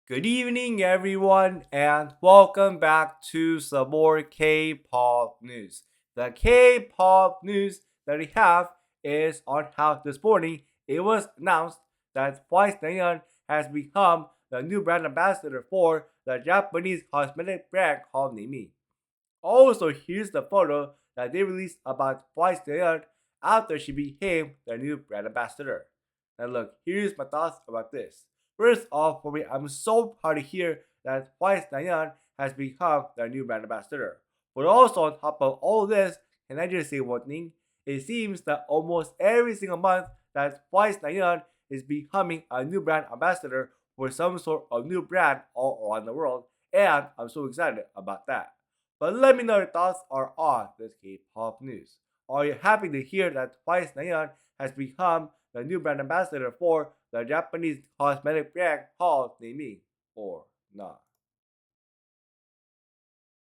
Good evening, everyone, and welcome back to some more K-pop news. The K-pop news that we have is on how this morning it was announced that Twice Nayeon has become the new brand ambassador for the Japanese cosmetic brand called Nayeon. Also, here's the photo that they released about Twice Nayeon after she became their new brand ambassador. And look, here's my thoughts about this. First off, for me, I'm so proud to hear that Twice Nayeon has become their new brand ambassador. But also, on top of all this, can I just say one thing? It seems that almost every single month that Twice Nayeon is becoming a new brand ambassador for some sort of new brand all around the world, and I'm so excited about that. But let me know your thoughts are on this K-pop news. Are you happy to hear that Twice Nayeon has become the new brand ambassador for the Japanese cosmetic brand called Nayeon, or not?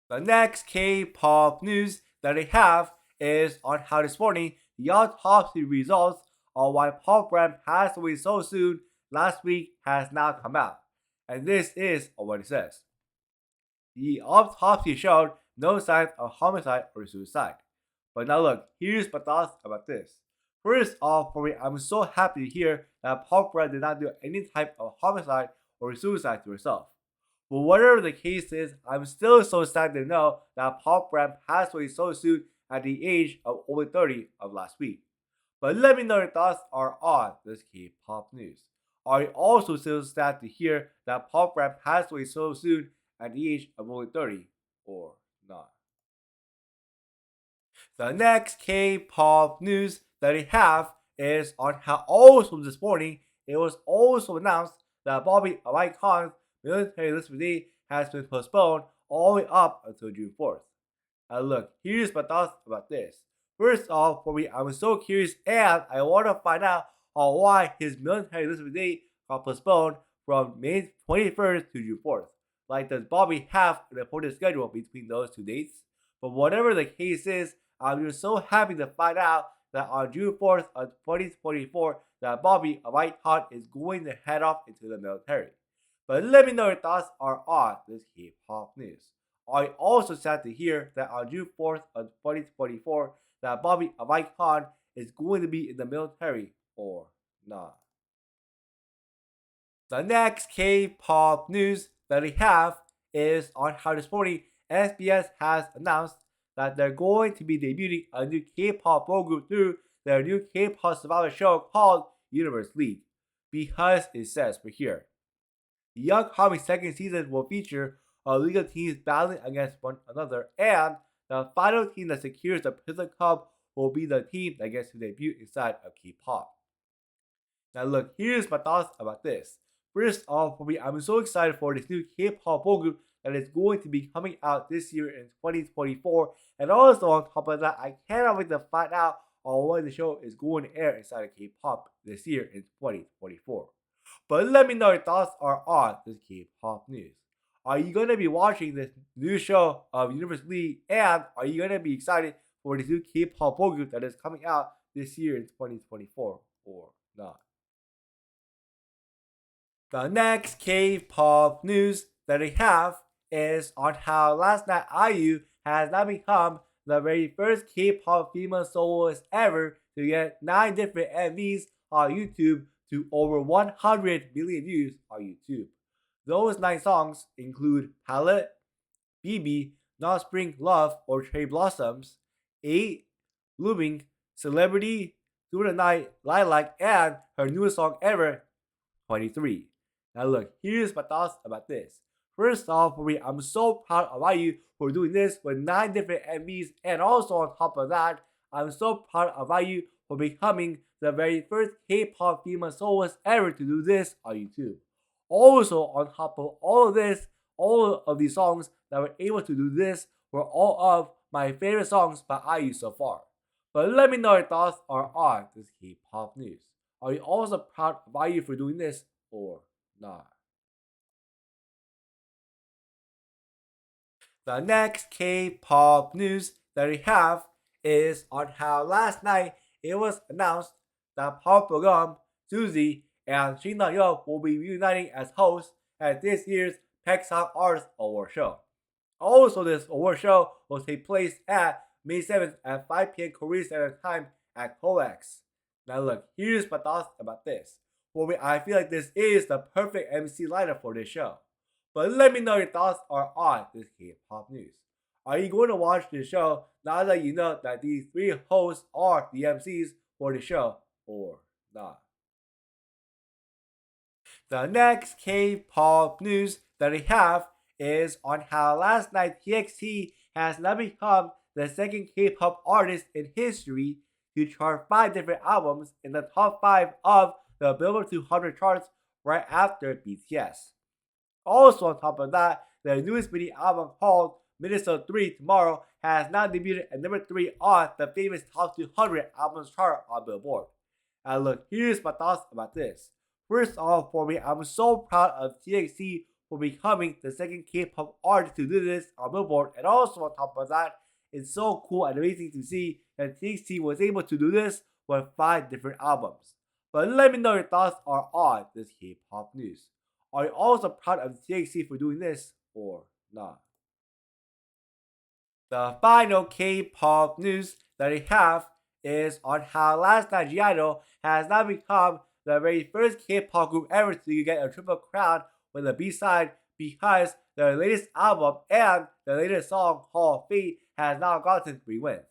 The next K-pop news that I have is on how this morning the autopsy results on why pop brand passed away so soon last week has now come out. And this is what it says. The autopsy showed no signs of homicide or suicide. But now look, here's my thoughts about this. First off, for me, I'm so happy to hear that Parkra did not do any type of homicide or suicide to herself. But whatever the case is, I'm still so sad to know that Parkra passed away so soon at the age of only 30 of last week. But let me know your thoughts are on this K-pop news. Are you also still sad to hear that Parkra passed away so soon at the age of only 30 or not? The next K-pop news that we have is on how also this morning it was also announced that Bobby of IKON's military enlistment date has been postponed all the way up until June 4th. And look, here's my thoughts about this. First off, for me, I'm so curious and I want to find out why his military enlistment date got postponed from May 21st to June 4th. Like, does Bobby have an important schedule between those two dates? But whatever the case is, I'm just so happy to find out that on June 4th of 2024, that Bobby, a white hot, is going to head off into the military. But let me know your thoughts are on this K-pop news. I also sad to hear that on June 4th of 2024, that Bobby, a white hot, is going to be in the military or not. The next K-pop news that we have is on how this morning SBS has announced that they're going to be debuting a new K-pop boy group through their new K-pop survival show called Universe League. Because it says right here, the upcoming second season will feature a league of teams battling against one another, and the final team that secures the Prism Cup will be the team that gets to debut inside of K-pop. Now look, here's my thoughts about this. First off, for me, I'm so excited for this new K-pop boy group that is going to be coming out this year in 2024. And also on top of that, I cannot wait to find out on when the show is going to air inside of K-pop this year in 2024. But let me know your thoughts are on this K-pop news. Are you going to be watching this new show of Universe League, and are you going to be excited for this new K-pop boy group that is coming out this year in 2024 or not? The next K-pop news that we have is on how last night IU has now become the very first K-pop female soloist ever to get 9 different MVs on YouTube to over 100 million views on YouTube. Those 9 songs include Palette, BB, Not Spring Love or Cherry Blossoms, 8, Blooming, Celebrity, Through the Night, Lilac, and her newest song ever, 23. Now look, here's my thoughts about this. First off, for me, I'm so proud of IU for doing this with 9 different MVs, and also on top of that, I'm so proud of IU for becoming the very first K-pop female soloist ever to do this on YouTube. Also, on top of all of this, all of these songs that were able to do this were all of my favorite songs by IU so far. But let me know your thoughts are on this K-pop news. Are you also proud of IU for doing this or not? The next K-pop news that we have is on how last night it was announced that Park Bo-gum, Suzy, and Shin Na-yeon will be reuniting as hosts at this year's BAEKSANG Arts Award Show. Also, this award show will take place at May 7th at 5 p.m. Korean Standard Time at COEX. Now look, here's my thoughts about this. For me, I feel like this is the perfect MC lineup for this show. But let me know your thoughts are on this K-pop news. Are you going to watch this show now that you know that these three hosts are the MCs for the show or not? The next K-pop news that we have is on how last night TXT has now become the second K-pop artist in history to chart 5 different albums in the top 5 of the Billboard 200 charts right after BTS. Also on top of that, their newest mini album called Minnesota 3 Tomorrow has now debuted at number 3 on the famous Top 200 albums chart on Billboard. And look, here's my thoughts about this. First off, for me, I'm so proud of TXT for becoming the second K-pop artist to do this on Billboard, and also on top of that, it's so cool and amazing to see that TXT was able to do this with 5 different albums. But let me know your thoughts are on this K-pop news. Are you also proud of TXT for doing this or not? The final K-pop news that we have is on how last night G-idol has now become the very first K-pop group ever to get a triple crown with a B-side because their latest album and their latest song called Fate has now gotten 3 wins.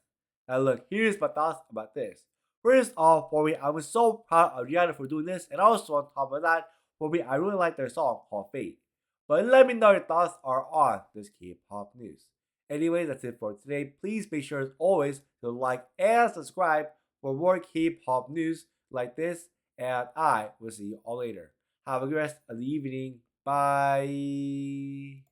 Now look, here's my thoughts about this. First off, for me, I was so proud of G-idol for doing this, and also on top of that, for me, I really like their song called Fate. But let me know your thoughts are on this K-pop news. Anyway, that's it for today. Please make sure as always to like and subscribe for more K-pop news like this, and I will see you all later. Have a good rest of the evening. Bye.